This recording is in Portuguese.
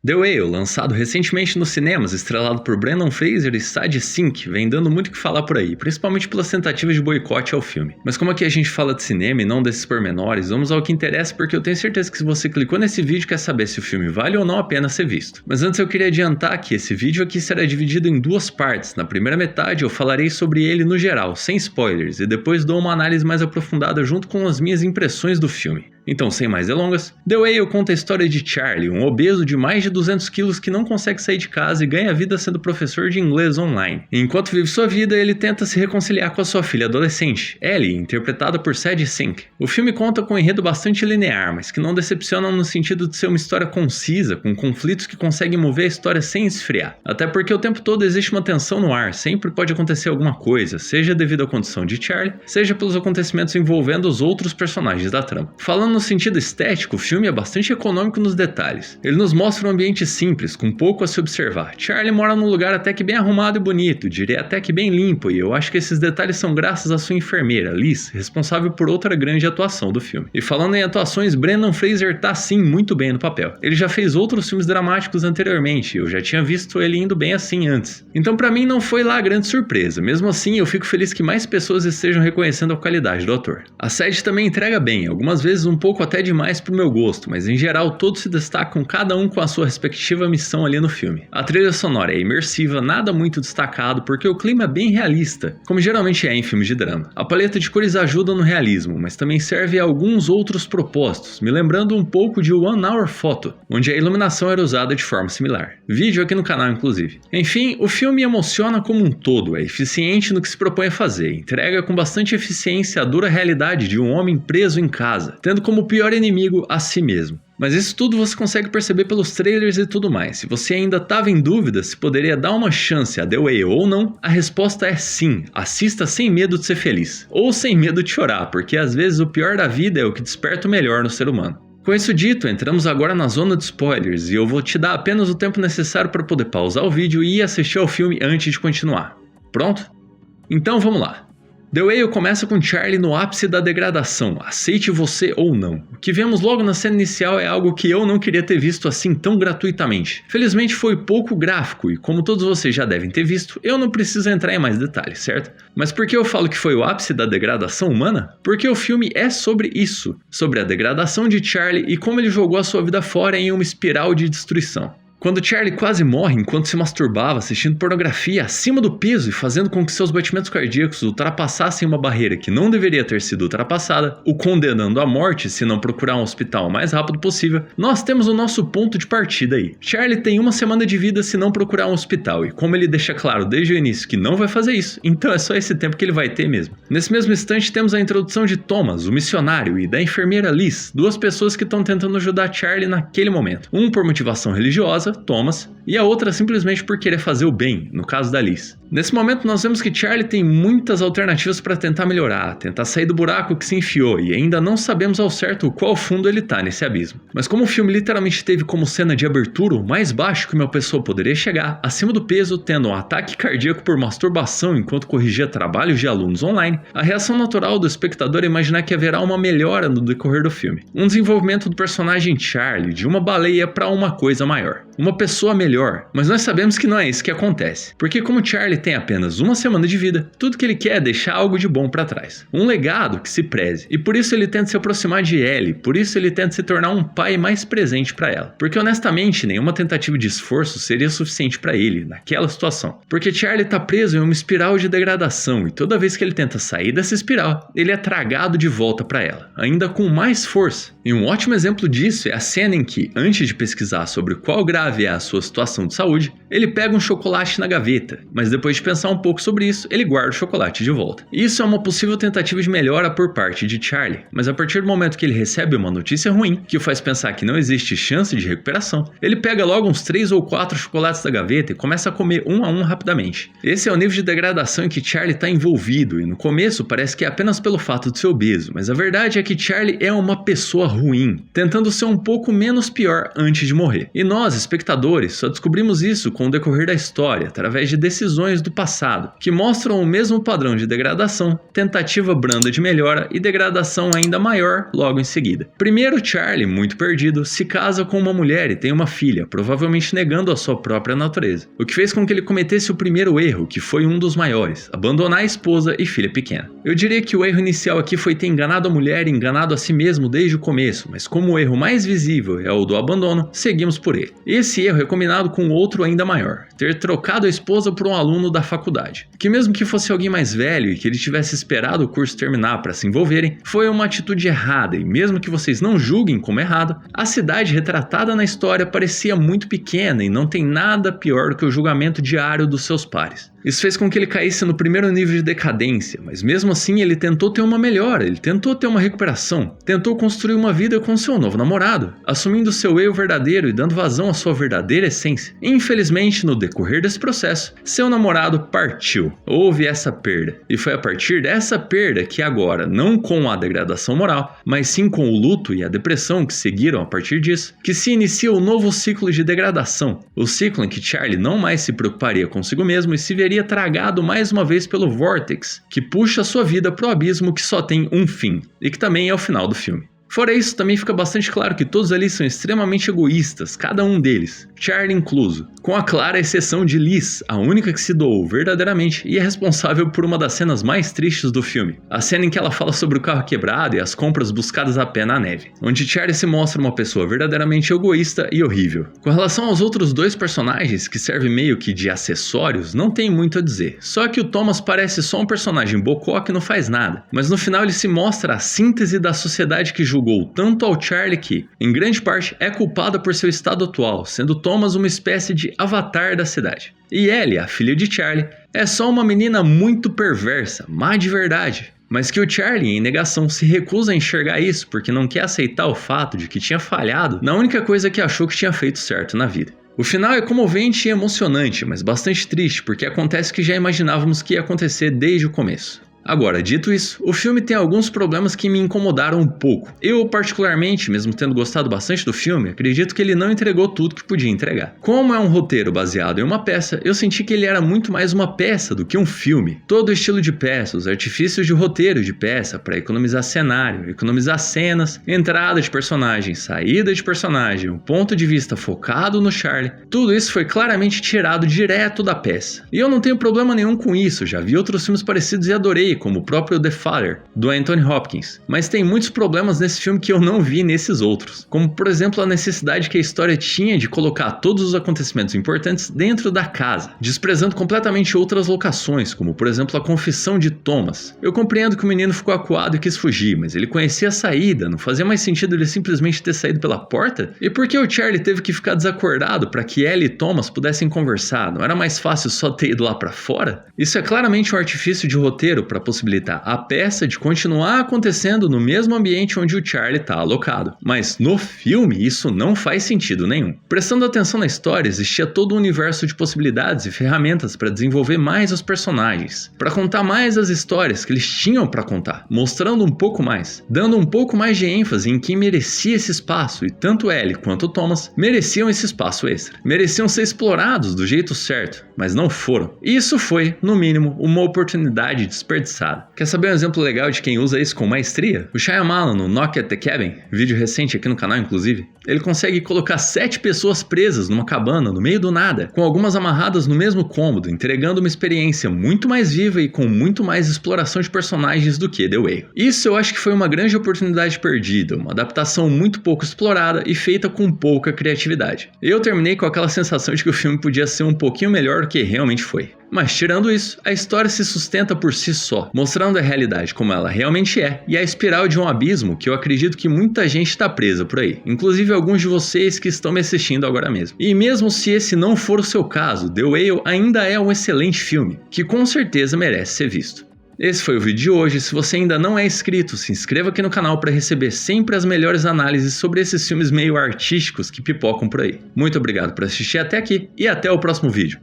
The Whale, lançado recentemente nos cinemas, estrelado por Brendan Fraser e Sadie Sink, vem dando muito o que falar por aí, principalmente pelas tentativas de boicote ao filme. Mas como aqui a gente fala de cinema e não desses pormenores, vamos ao que interessa, porque eu tenho certeza que se você clicou nesse vídeo quer saber se o filme vale ou não a pena ser visto. Mas antes eu queria adiantar que esse vídeo aqui será dividido em duas partes. Na primeira metade eu falarei sobre ele no geral, sem spoilers, e depois dou uma análise mais aprofundada junto com as minhas impressões do filme. Então, sem mais delongas, The Whale conta a história de Charlie, um obeso de mais de 200 quilos que não consegue sair de casa e ganha vida sendo professor de inglês online. Enquanto vive sua vida, ele tenta se reconciliar com a sua filha adolescente, Ellie, interpretada por Sadie Sink. O filme conta com um enredo bastante linear, mas que não decepciona no sentido de ser uma história concisa, com conflitos que conseguem mover a história sem esfriar. Até porque o tempo todo existe uma tensão no ar, sempre pode acontecer alguma coisa, seja devido à condição de Charlie, seja pelos acontecimentos envolvendo os outros personagens da trama. Falando no sentido estético, o filme é bastante econômico nos detalhes. Ele nos mostra um ambiente simples, com pouco a se observar. Charlie mora num lugar até que bem arrumado e bonito, diria até que bem limpo, e eu acho que esses detalhes são graças à sua enfermeira, Liz, responsável por outra grande atuação do filme. E falando em atuações, Brendan Fraser tá sim muito bem no papel. Ele já fez outros filmes dramáticos anteriormente, eu já tinha visto ele indo bem assim antes. Então pra mim não foi lá a grande surpresa, mesmo assim eu fico feliz que mais pessoas estejam reconhecendo a qualidade do ator. A Sadie também entrega bem, algumas vezes um pouco até demais pro meu gosto, mas em geral todos se destacam, cada um com a sua respectiva missão ali no filme. A trilha sonora é imersiva, nada muito destacado porque o clima é bem realista, como geralmente é em filmes de drama. A paleta de cores ajuda no realismo, mas também serve a alguns outros propósitos, me lembrando um pouco de One Hour Photo, onde a iluminação era usada de forma similar. Vídeo aqui no canal inclusive. Enfim, o filme emociona como um todo, é eficiente no que se propõe a fazer, entrega com bastante eficiência a dura realidade de um homem preso em casa, tendo como pior inimigo a si mesmo. Mas isso tudo você consegue perceber pelos trailers e tudo mais. Se você ainda estava em dúvida se poderia dar uma chance a The Whale ou não, a resposta é sim. Assista sem medo de ser feliz. Ou sem medo de chorar, porque às vezes o pior da vida é o que desperta o melhor no ser humano. Com isso dito, entramos agora na zona de spoilers e eu vou te dar apenas o tempo necessário para poder pausar o vídeo e ir assistir ao filme antes de continuar. Pronto? Então vamos lá. The Whale começa com Charlie no ápice da degradação, aceite você ou não. O que vemos logo na cena inicial é algo que eu não queria ter visto assim tão gratuitamente. Felizmente foi pouco gráfico e como todos vocês já devem ter visto, eu não preciso entrar em mais detalhes, certo? Mas por que eu falo que foi o ápice da degradação humana? Porque o filme é sobre isso, sobre a degradação de Charlie e como ele jogou a sua vida fora em uma espiral de destruição. Quando Charlie quase morre enquanto se masturbava assistindo pornografia acima do peso e fazendo com que seus batimentos cardíacos ultrapassassem uma barreira que não deveria ter sido ultrapassada, o condenando à morte se não procurar um hospital o mais rápido possível, nós temos o nosso ponto de partida aí. Charlie tem uma semana de vida se não procurar um hospital, e como ele deixa claro desde o início que não vai fazer isso, então é só esse tempo que ele vai ter mesmo. Nesse mesmo instante temos a introdução de Thomas, o missionário, e da enfermeira Liz, duas pessoas que estão tentando ajudar Charlie naquele momento. Um por motivação religiosa, Thomas, e a outra simplesmente por querer fazer o bem, no caso da Liz. Nesse momento nós vemos que Charlie tem muitas alternativas para tentar melhorar, tentar sair do buraco que se enfiou e ainda não sabemos ao certo qual fundo ele tá nesse abismo. Mas como o filme literalmente teve como cena de abertura o mais baixo que uma pessoa poderia chegar, acima do peso, tendo um ataque cardíaco por masturbação enquanto corrigia trabalhos de alunos online, a reação natural do espectador é imaginar que haverá uma melhora no decorrer do filme. Um desenvolvimento do personagem Charlie de uma baleia para uma coisa maior. Uma pessoa melhor, mas nós sabemos que não é isso que acontece, porque como Charlie tem apenas uma semana de vida, tudo que ele quer é deixar algo de bom para trás, um legado que se preze, e por isso ele tenta se aproximar de Ellie, por isso ele tenta se tornar um pai mais presente para ela, porque honestamente nenhuma tentativa de esforço seria suficiente para ele naquela situação, porque Charlie tá preso em uma espiral de degradação e toda vez que ele tenta sair dessa espiral, ele é tragado de volta para ela, ainda com mais força. E um ótimo exemplo disso é a cena em que, antes de pesquisar sobre qual grave é a sua situação de saúde, ele pega um chocolate na gaveta, mas depois de pensar um pouco sobre isso, ele guarda o chocolate de volta. Isso é uma possível tentativa de melhora por parte de Charlie, mas a partir do momento que ele recebe uma notícia ruim, que o faz pensar que não existe chance de recuperação, ele pega logo uns 3 ou 4 chocolates da gaveta e começa a comer um a um rapidamente. Esse é o nível de degradação em que Charlie está envolvido, e no começo parece que é apenas pelo fato de ser obeso, mas a verdade é que Charlie é uma pessoa ruim, tentando ser um pouco menos pior antes de morrer. E nós, espectadores, espectadores, só descobrimos isso com o decorrer da história, através de decisões do passado, que mostram o mesmo padrão de degradação, tentativa branda de melhora e degradação ainda maior logo em seguida. Primeiro, Charlie, muito perdido, se casa com uma mulher e tem uma filha, provavelmente negando a sua própria natureza, o que fez com que ele cometesse o primeiro erro, que foi um dos maiores, abandonar a esposa e filha pequena. Eu diria que o erro inicial aqui foi ter enganado a mulher e enganado a si mesmo desde o começo, mas como o erro mais visível é o do abandono, seguimos por ele. Esse erro é combinado com outro ainda maior, ter trocado a esposa por um aluno da faculdade, que mesmo que fosse alguém mais velho e que ele tivesse esperado o curso terminar para se envolverem, foi uma atitude errada e mesmo que vocês não julguem como errado, a cidade retratada na história parecia muito pequena e não tem nada pior do que o julgamento diário dos seus pares. Isso fez com que ele caísse no primeiro nível de decadência, mas mesmo assim ele tentou ter uma melhora, ele tentou ter uma recuperação, tentou construir uma vida com seu novo namorado, assumindo seu eu verdadeiro e dando vazão à sua verdadeira essência. Infelizmente, no decorrer desse processo, seu namorado partiu, houve essa perda, e foi a partir dessa perda que agora, não com a degradação moral, mas sim com o luto e a depressão que seguiram a partir disso, que se inicia o novo ciclo de degradação, o ciclo em que Charlie não mais se preocuparia consigo mesmo e se veria tragado mais uma vez pelo Vortex, que puxa sua vida pro abismo que só tem um fim, e que também é o final do filme. Fora isso, também fica bastante claro que todos ali são extremamente egoístas, cada um deles, Charlie incluso, com a clara exceção de Liz, a única que se doou verdadeiramente e é responsável por uma das cenas mais tristes do filme, a cena em que ela fala sobre o carro quebrado e as compras buscadas a pé na neve, onde Charlie se mostra uma pessoa verdadeiramente egoísta e horrível. Com relação aos outros dois personagens, que servem meio que de acessórios, não tem muito a dizer, só que o Thomas parece só um personagem bocó que não faz nada, mas no final ele se mostra a síntese da sociedade que julgou tanto ao Charlie que, em grande parte, é culpada por seu estado atual, sendo Thomas uma espécie de avatar da cidade. E Ellie, a filha de Charlie, é só uma menina muito perversa, má de verdade, mas que o Charlie, em negação, se recusa a enxergar isso porque não quer aceitar o fato de que tinha falhado na única coisa que achou que tinha feito certo na vida. O final é comovente e emocionante, mas bastante triste porque acontece o que já imaginávamos que ia acontecer desde o começo. Agora, dito isso, o filme tem alguns problemas que me incomodaram um pouco. Eu, particularmente, mesmo tendo gostado bastante do filme, acredito que ele não entregou tudo que podia entregar. Como é um roteiro baseado em uma peça, eu senti que ele era muito mais uma peça do que um filme. Todo o estilo de peça, os artifícios de roteiro de peça para economizar cenário, economizar cenas, entrada de personagem, saída de personagem, um ponto de vista focado no Charlie, tudo isso foi claramente tirado direto da peça. E eu não tenho problema nenhum com isso, já vi outros filmes parecidos e adorei, como o próprio The Father, do Anthony Hopkins, mas tem muitos problemas nesse filme que eu não vi nesses outros, como por exemplo a necessidade que a história tinha de colocar todos os acontecimentos importantes dentro da casa, desprezando completamente outras locações, como por exemplo a confissão de Thomas. Eu compreendo que o menino ficou acuado e quis fugir, mas ele conhecia a saída, não fazia mais sentido ele simplesmente ter saído pela porta? E por que o Charlie teve que ficar desacordado para que Ellie e Thomas pudessem conversar? Não era mais fácil só ter ido lá para fora? Isso é claramente um artifício de roteiro para possibilitar a peça de continuar acontecendo no mesmo ambiente onde o Charlie está alocado. Mas no filme isso não faz sentido nenhum. Prestando atenção na história, existia todo um universo de possibilidades e ferramentas para desenvolver mais os personagens, para contar mais as histórias que eles tinham para contar, mostrando um pouco mais, dando um pouco mais de ênfase em quem merecia esse espaço, e tanto Ellie quanto Thomas mereciam esse espaço extra. Mereciam ser explorados do jeito certo, mas não foram. E isso foi, no mínimo, uma oportunidade desperdiçada. Quer saber um exemplo legal de quem usa isso com maestria? O Shyamalan no Knock at the Cabin, vídeo recente aqui no canal inclusive, ele consegue colocar 7 pessoas presas numa cabana no meio do nada, com algumas amarradas no mesmo cômodo, entregando uma experiência muito mais viva e com muito mais exploração de personagens do que The Whale. Isso eu acho que foi uma grande oportunidade perdida, uma adaptação muito pouco explorada e feita com pouca criatividade. Eu terminei com aquela sensação de que o filme podia ser um pouquinho melhor do que realmente foi. Mas tirando isso, a história se sustenta por si só, mostrando a realidade como ela realmente é e a espiral de um abismo que eu acredito que muita gente está presa por aí, inclusive alguns de vocês que estão me assistindo agora mesmo. E mesmo se esse não for o seu caso, The Whale ainda é um excelente filme, que com certeza merece ser visto. Esse foi o vídeo de hoje. Se você ainda não é inscrito, se inscreva aqui no canal para receber sempre as melhores análises sobre esses filmes meio artísticos que pipocam por aí. Muito obrigado por assistir até aqui e até o próximo vídeo.